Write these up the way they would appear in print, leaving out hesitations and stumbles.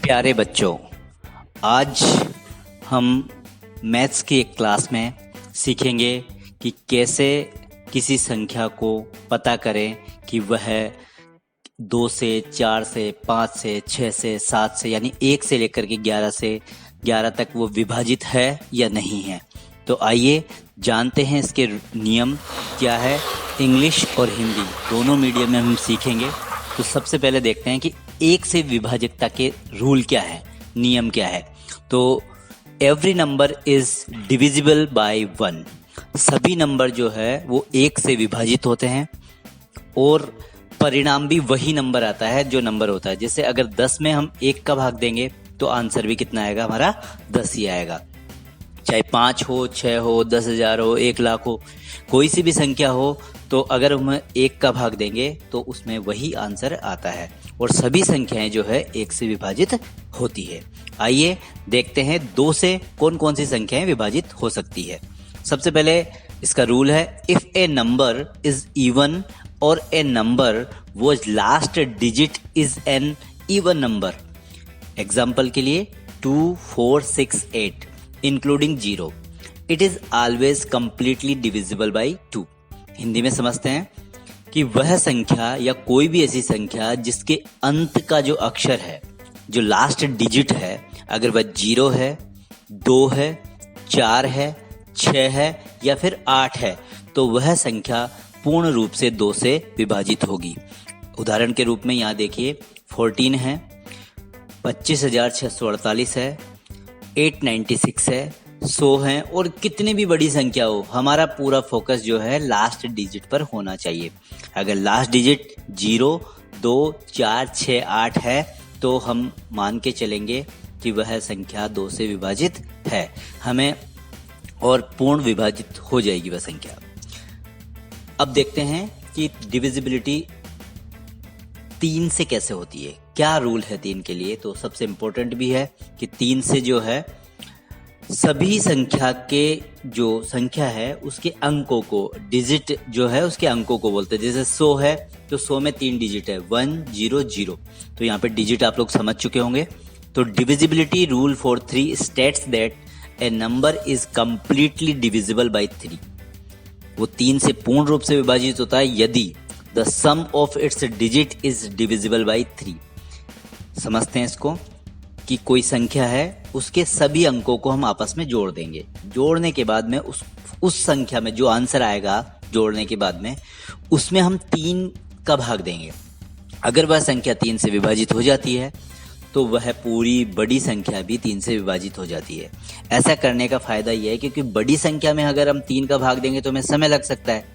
प्यारे बच्चों, आज हम मैथ्स की एक क्लास में सीखेंगे कि कैसे किसी संख्या को पता करें कि वह 2 से 4 से 5 से 6 से 7 से यानी 1 से लेकर के 11 से 11 तक वो विभाजित है या नहीं है। तो आइए जानते हैं इसके नियम क्या है। इंग्लिश और हिंदी दोनों मीडियम में हम सीखेंगे। तो सबसे पहले देखते हैं कि 1 से विभाजकता के रूल क्या है, नियम क्या है। तो every number is divisible bye 1। सभी नंबर जो है वो 1 से विभाजित होते हैं और परिणाम भी वही नंबर आता है जो नंबर होता है। जैसे अगर 10 में हम 1 का भाग देंगे तो आंसर भी कितना आएगा, हमारा 10 ही आएगा। चाहे 5 हो, 6 हो, 10,000 हो, 1,00,000 हो, कोई सी भी संख्या हो, तो अगर हम 1 का भाग देंगे तो उसमें वही आंसर आता है और सभी संख्याएं जो है 1 से विभाजित होती है। आइए देखते हैं 2 से कौन कौन सी संख्याएं विभाजित हो सकती है। सबसे पहले इसका रूल है, if a number is even और a number was last digit is an even number. Example के लिए 2, 4, 6, 8 including 0, it is always completely divisible by 2। Hindi में समझते हैं कि वह संख्या या कोई भी ऐसी संख्या जिसके अंत का जो अक्षर है, जो लास्ट डिजिट है, अगर वह 0 है, 2 है, 4 है, 6 है या फिर 8 है, तो वह संख्या पूर्ण रूप से 2 से विभाजित होगी। उदाहरण के रूप में यहाँ देखिए 14 है, 25,648 है, 896 है, 100 है और कितनी भी बड़ी संख्या हो, हमारा पूरा फोकस जो है लास्ट डिजिट पर होना चाहिए। अगर लास्ट डिजिट 0, 2, 4, 6, 8 है तो हम मान के चलेंगे कि वह संख्या 2 से विभाजित है, हमें और पूर्ण विभाजित हो जाएगी वह संख्या। अब देखते हैं कि डिविजिबिलिटी 3 से कैसे होती है, क्या रूल है 3 के लिए। तो सबसे इम्पोर्टेंट भी है कि 3 से जो है सभी संख्या के जो संख्या है उसके अंकों को, डिजिट जो है उसके अंकों को बोलते हैं। जैसे 100 है तो 100 में 3 डिजिट है, 1, 0, 0। तो यहाँ पे डिजिट आप लोग समझ चुके होंगे। तो divisibility rule for 3 states that A number is completely divisible by 3। वो 3 से पूर्ण रूप से विभाजित होता है यदि the sum of its digit is divisible by 3। समझते हैं इसको कि कोई संख्या है, उसके सभी अंकों को हम आपस में जोड़ देंगे। जोड़ने के बाद में उस संख्या में जो आंसर आएगा, जोड़ने के बाद में उसमें हम 3 का भाग देंगे। अगर वह संख्या 3 से विभाजित हो जाती है तो वह पूरी बड़ी संख्या भी 3 से विभाजित हो जाती है। ऐसा करने का फायदा यह है क्योंकि बड़ी संख्या में अगर हम 3 का भाग देंगे तो हमें समय लग सकता है,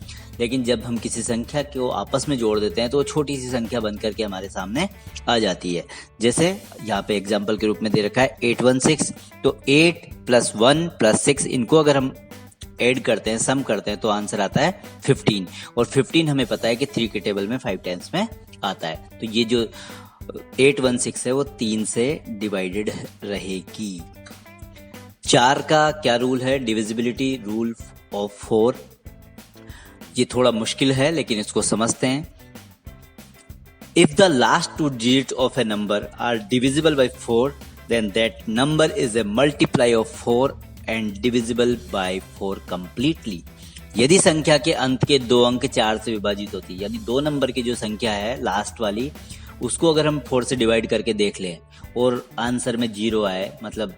लेकिन जब हम किसी संख्या को आपस में जोड़ देते हैं तो वो छोटी सी संख्या बन करके हमारे सामने आ जाती है। जैसे यहाँ पे एग्जाम्पल के रूप में दे रखा है 816, तो 8 + 1 + 6, इनको अगर हम ऐड करते हैं, सम करते हैं, तो आंसर आता है 15। और 15 हमें पता है कि 3 के टेबल में 5 टाइम्स में आता है। तो ये जो 816 है वो 3 से डिवाइडेड रहेगी। 4 का क्या रूल है, डिविजिबिलिटी रूल ऑफ 4। ये थोड़ा मुश्किल है लेकिन इसको समझते हैं। If the last 2 digit of a number are divisible by 4 then that number is a multiply of 4 and divisible by 4 completely. यदि संख्या के अंत के 2 अंक 4 से विभाजित होती है, यानी 2 नंबर की जो संख्या है लास्ट वाली, उसको अगर हम 4 से डिवाइड करके देख लें और आंसर में 0 आए, मतलब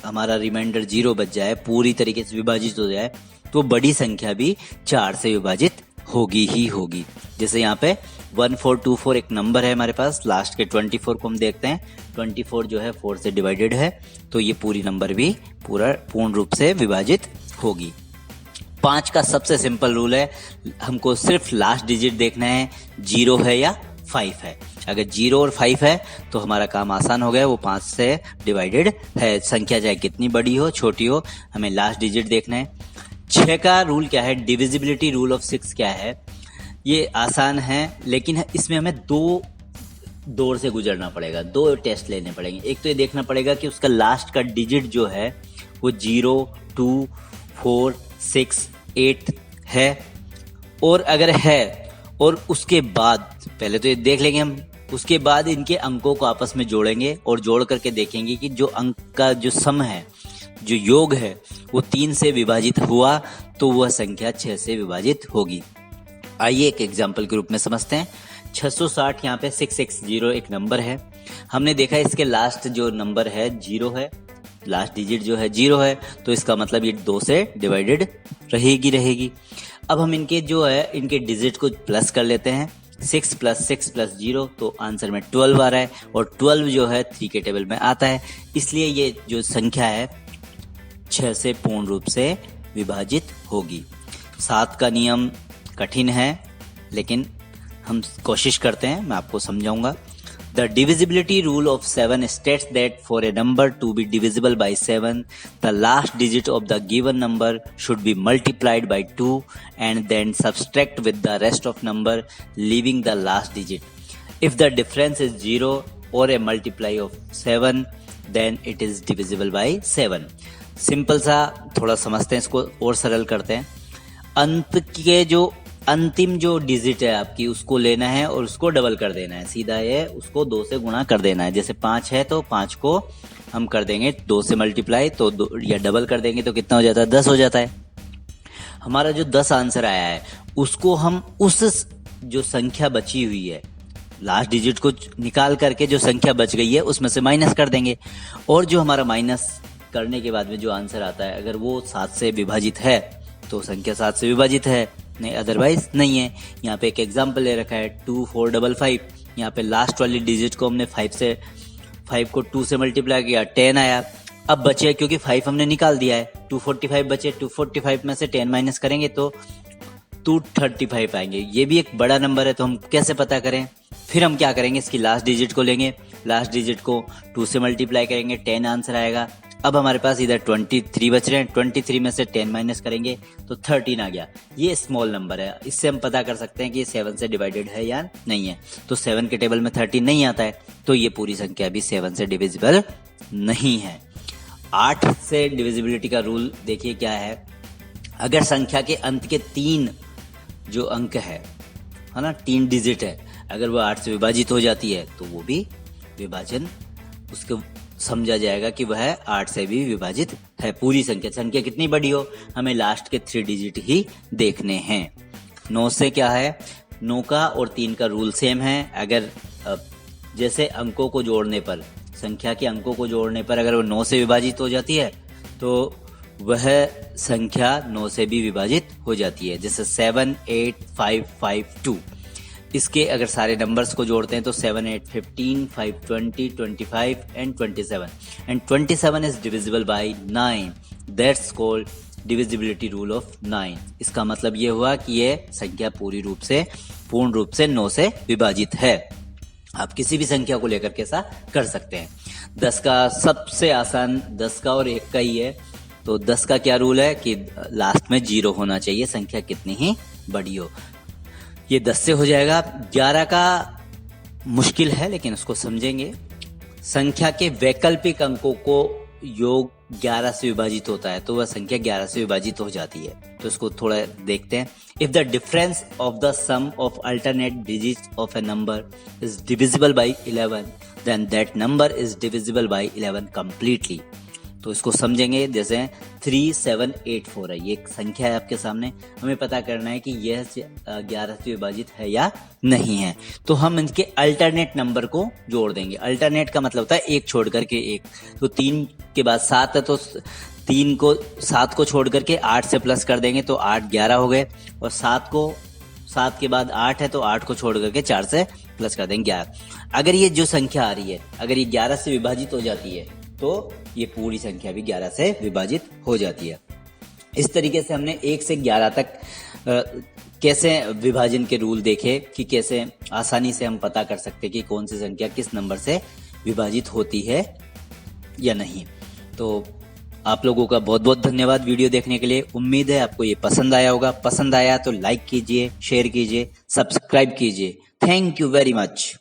हमारा रिमाइंडर 0 बच जाए, पूरी तरीके से विभाजित हो जाए, तो बड़ी संख्या भी 4 से विभाजित होगी ही होगी। जैसे यहाँ पे 1424 एक नंबर है हमारे पास, लास्ट के 24 को हम देखते हैं, 24 जो है 4 से डिवाइडेड है, तो ये पूरी नंबर भी पूर्ण रूप से विभाजित होगी। 5 का सबसे सिंपल रूल है, हमको सिर्फ लास्ट डिजिट देखना है, 0 है या 5 है। अगर 0 और 5 है तो हमारा काम आसान हो गया, वो 5 से डिवाइडेड है। संख्या चाहे कितनी बड़ी हो छोटी हो, हमें लास्ट डिजिट देखना है। 6 का रूल क्या है, डिविजिबिलिटी रूल ऑफ 6 क्या है, ये आसान है लेकिन इसमें हमें 2 दौर से गुजरना पड़ेगा, 2 टेस्ट लेने पड़ेंगे। एक तो ये देखना पड़ेगा कि उसका लास्ट का डिजिट जो है वो 0, 2, 4, 6, 8 है, और अगर है और उसके बाद, पहले तो ये देख लेंगे हम उसके बाद इनके अंकों को आपस में जोड़ेंगे और जोड़ करके देखेंगे कि जो अंक का जो सम है, जो योग है, वो 3 से विभाजित हुआ तो वह संख्या 6 से विभाजित होगी। आइए एक एग्जाम्पल के रूप में समझते हैं। 660 यहाँ पे 660 एक नंबर है। हमने देखा इसके लास्ट जो नंबर है 0 है, लास्ट डिजिट जो है 0 है, तो इसका मतलब ये 2 से डिवाइडेड रहेगी। अब हम इनके जो है इनके डिजिट को प्लस कर लेते हैं। 6 + 6 + 0 तो आंसर में 12 आ रहा है, और 12 जो है 3 के टेबल में आता है, इसलिए ये जो संख्या है 6 से पूर्ण रूप से विभाजित होगी। 7 का नियम कठिन है, लेकिन हम कोशिश करते हैं, मैं आपको समझाऊंगा। The divisibility rule of 7 states that for a number to be divisible by 7, the last digit of the given number should be multiplied by 2 and then subtract with the rest of number, leaving the last digit. If the difference is 0 or a multiply of 7, then it is divisible by 7. Simple सा थोड़ा समझते हैं इसको और सरल करते हैं। अंत के जो अंतिम जो डिजिट है आपकी उसको लेना है और उसको डबल कर देना है। सीधा ये उसको 2 से गुणा कर देना है। जैसे 5 है तो 5 को हम कर देंगे 2 से मल्टीप्लाई, तो या डबल कर देंगे तो कितना हो जाता है, 10 हो जाता है। हमारा जो 10 आंसर आया है उसको हम उस जो संख्या बची हुई है, लास्ट डिजिट को निकाल करके जो संख्या बच गई है उसमें से माइनस कर देंगे, और जो हमारा माइनस करने के बाद में जो आंसर आता है अगर वो 7 से विभाजित है तो संख्या 7 से विभाजित है, नहीं अदरवाइज नहीं है। यहाँ पे एक एग्जाम्पल ले रखा है 2455। यहाँ पे लास्ट वाली डिजिट को हमने 5 को 2 से मल्टीप्लाई किया, 10 आया। अब बचे क्योंकि 5 हमने निकाल दिया है, 245 बचे, 245 में से 10 माइनस करेंगे तो 235 आएंगे। ये भी एक बड़ा नंबर है, तो हम कैसे पता करें? फिर हम क्या करेंगे, इसकी लास्ट डिजिट को लेंगे, लास्ट डिजिट को 2 से मल्टीप्लाई करेंगे, 10 आंसर आएगा। अब हमारे पास इधर 23 बच रहे हैं, 23 में से 10 माइनस करेंगे तो 13 आ गया। ये स्मॉल नंबर है, इससे हम पता कर सकते हैं कि ये 7 से डिवाइडेड है या नहीं है। तो 7 के टेबल में 13 नहीं आता है, तो ये पूरी संख्या भी 7 से डिविजिबल नहीं है। 8 से डिविजिबिलिटी का रूल देखिए क्या है। अगर संख्या के अंत के 3 जो अंक है ना, 3 डिजिट है, अगर वो 8 से विभाजित हो जाती है तो वो भी विभाजन उसको समझा जाएगा कि वह 8 से भी विभाजित है। पूरी संख्या कितनी बड़ी हो, हमें लास्ट के 3 डिजिट ही देखने हैं। 9 से क्या है, 9 का और 3 का रूल सेम है। अगर जैसे अंकों को जोड़ने पर, संख्या के अंकों को जोड़ने पर अगर वो 9 से विभाजित हो जाती है तो वह संख्या 9 से भी विभाजित हो जाती है। जैसे 7, 8, 5, 5, 2। इसके अगर सारे नंबर्स को जोड़ते हैं तो 7, 8, 15, 5, 20, 25 and 27, and 27 is divisible bye 9। That's called divisibility rule of 9। इसका मतलब ये हुआ कि ये संख्या पूर्ण रूप से 9 से विभाजित है। आप किसी भी संख्या को लेकर के ऐसा कर सकते हैं। 10 का सबसे आसान 10 का और 1 का ही है। तो 10 का क्या रूल है कि लास्ट में 0 होना चाहिए, संख्या कितनी ही बड़ी हो। ये 10 से हो जाएगा। 11 का मुश्किल है लेकिन उसको समझेंगे। संख्या के वैकल्पिक अंकों को योग 11 से विभाजित होता है तो वह संख्या 11 से विभाजित हो जाती है। तो इसको थोड़ा देखते हैं। If the difference of the sum of alternate digits of a number is divisible by 11, then that number is divisible by 11 completely. तो इसको समझेंगे। जैसे 3784 है, ये एक संख्या है आपके सामने, हमें पता करना है कि यह 11 से विभाजित है या नहीं है। तो हम इनके अल्टरनेट नंबर को जोड़ देंगे। अल्टरनेट का मतलब होता है एक छोड़ करके एक। तो 3 के बाद 7 है तो 7 को छोड़ करके 8 से प्लस कर देंगे तो 8 11 हो गए, और 7 के बाद 8 है तो 8 को छोड़ करके 4 से प्लस कर देंगे 11। अगर ये जो संख्या आ रही है अगर ये 11 से विभाजित हो जाती है तो ये पूरी संख्या भी 11 से विभाजित हो जाती है। इस तरीके से हमने 1 से 11 तक कैसे विभाजन के रूल देखे कि कैसे आसानी से हम पता कर सकते कि कौन सी संख्या किस नंबर से विभाजित होती है या नहीं। तो आप लोगों का बहुत बहुत धन्यवाद वीडियो देखने के लिए। उम्मीद है आपको ये पसंद आया होगा। पसंद आया तो लाइक कीजिए, शेयर कीजिए, सब्सक्राइब कीजिए। Thank you very much.